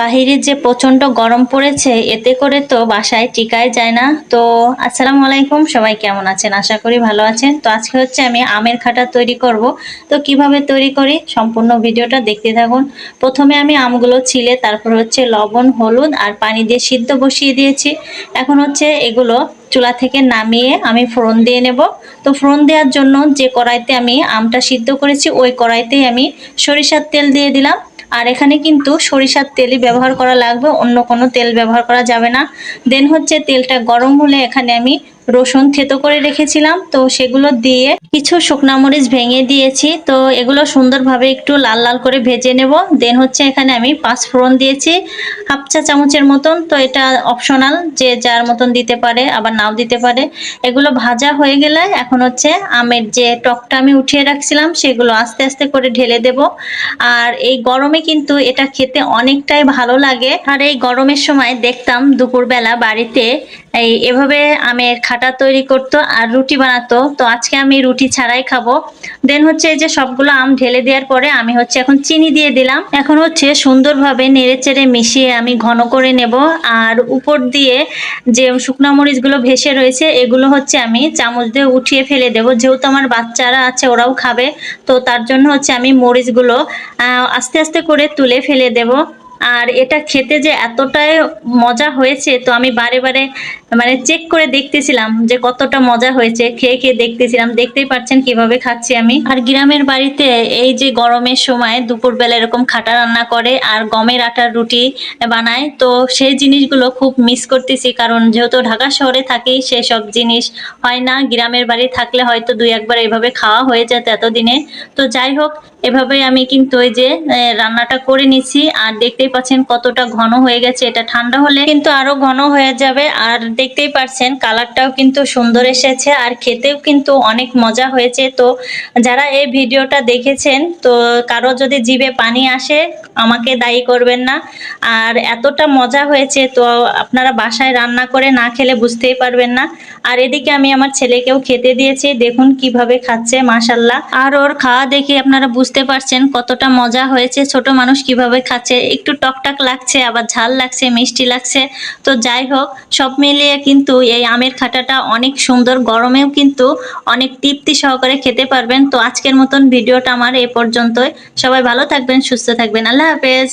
বাহিরে যে প্রচন্ড গরম পড়েছে এতে করে তো বাসায় টিকাই যায় না। তো আসসালামু আলাইকুম, সবাই কেমন আছেন? আশা করি ভালো আছেন। তো আজকে হচ্ছে আমি আমের খাটা তৈরি করব। তো কিভাবে তৈরি করি সম্পূর্ণ ভিডিওটা দেখতে থাকুন। প্রথমে আমি আমগুলো ছিলে তারপর হচ্ছে লবণ, হলুদ আর পানি দিয়ে সিদ্ধ বসিয়ে দিয়েছি। এখন হচ্ছে এগুলো চুলা থেকে নামিয়ে আমি ফোড়ন দিয়ে নেব। তো ফোড়ন দেওয়ার জন্য যে কড়াইতে আমি আমটা সিদ্ধ করেছি ওই কড়াইতেই আমি সরিষার তেল দিয়ে দিলাম। আর এখানে কিন্তু সরিষার তেলই ব্যবহার করা লাগবে, অন্য কোনো তেল ব্যবহার করা যাবে না। দেন হচ্ছে তেলটা গরম হলে এখানে আমি রসুন থেতো করে রেখেছিলাম, তো সেগুলো দিয়ে কিছু শুকনা মরিচ ভেঙে দিয়েছি। তো এগুলো সুন্দরভাবে একটু লাল লাল করে ভেজে নেব। দেন হচ্ছে এখানে আমি পাঁচ ফোড়ন দিয়েছি হাফ চা চামচের মতন। তো এটা অপশনাল, যে যার মতন দিতে পারে আবার নাও দিতে পারে। এগুলো ভাজা হয়ে গেলে এখন হচ্ছে আমের যে টকটা আমি উঠিয়ে রাখছিলাম সেগুলো আস্তে আস্তে করে ঢেলে দেব। আর এই গরমে কিন্তু এটা খেতে অনেকটাই ভালো লাগে। আর এই গরমের সময় দেখতাম দুপুরবেলা বাড়িতে এভাবে আমের খাটা তৈরি করতো আর রুটি বানাতো। তো আজকে আমি রুটি ছাড়াই খাবো। দেন হচ্ছে এই যে সবগুলো আম ঢেলে দেওয়ার পরে আমি হচ্ছে এখন চিনি দিয়ে দিলাম। এখন হচ্ছে সুন্দরভাবে নেড়ে চেড়ে মিশিয়ে আমি ঘন করে নেব। আর উপর দিয়ে যে শুকনো মরিচগুলো ভেসে রয়েছে এগুলো হচ্ছে আমি চামচ দিয়ে উঠিয়ে ফেলে দেব, যেহেতু আমার বাচ্চারা আছে ওরাও খাবে। তো তার জন্য হচ্ছে আমি মরিচগুলো আস্তে আস্তে করে তুলে ফেলে দেব। আর এটা খেতে যে এতটাই মজা হয়েছে, তো আমি বারে বারে মানে চেক করে দেখতেছিলাম যে কতটা মজা হয়েছে, খেয়ে খেয়ে দেখতেছিলাম। দেখতেই পাচ্ছেন কিভাবে খাচ্ছি আমি। আর গ্রামের বাড়িতে এই যে গরমের সময় দুপুরবেলা এরকম খাটা রান্না করে আর গমের আটার রুটি বানায়, তো সেই জিনিসগুলো খুব মিস করতেছি। কারণ যেহেতু ঢাকা শহরে থাকি সেসব জিনিস হয় না। গ্রামের বাড়ি থাকলে হয়তো দুই একবার এভাবে খাওয়া হয়ে যেত এতদিনে। তো যাই হোক, এভাবে আমি কিন্তু ওই যে রান্নাটা করে নিছি। আর দেখতেই পাচ্ছেন কতটা ঘন হয়ে গেছে। এটা ঠান্ডা হলে কিন্তু আরো ঘন হয়ে যাবে। আর দেখতেই পাচ্ছেন কালারটাও কিন্তু সুন্দর এসেছে আর খেতেও কিন্তু অনেক মজা হয়েছে। তো যারা এই ভিডিওটা দেখেছেন, তো কারো যদি জিভে পানি আসে আমাকে দায়ী করবেন না। আর এতটা মজা হয়েছে, তো আপনারা বাসায় রান্না করে না খেলে বুঝতেই পারবেন না। আর এদিকে আমি আমার ছেলেকেও খেতে দিয়েছি, দেখুন কিভাবে খাচ্ছে মাশাল্লাহ। আর ওর খাওয়া দেখে আপনারা বুঝতে পারছেন কতটা মজা হয়েছে। ছোট মানুষ কিভাবে খাচ্ছে, একটু টকটক লাগছে, আবার ঝাল লাগছে, মিষ্টি লাগছে। তো যাই হোক, সব মিলিয়ে কিন্তু এই আমের খাটাটা অনেক সুন্দর। গরমেও কিন্তু অনেক তৃপ্তি সহকারে খেতে পারবেন। তো আজকের মতন ভিডিওটা আমার এই পর্যন্তই। সবাই ভালো থাকবেন, সুস্থ থাকবেন। আল্লাহ হাফেজ।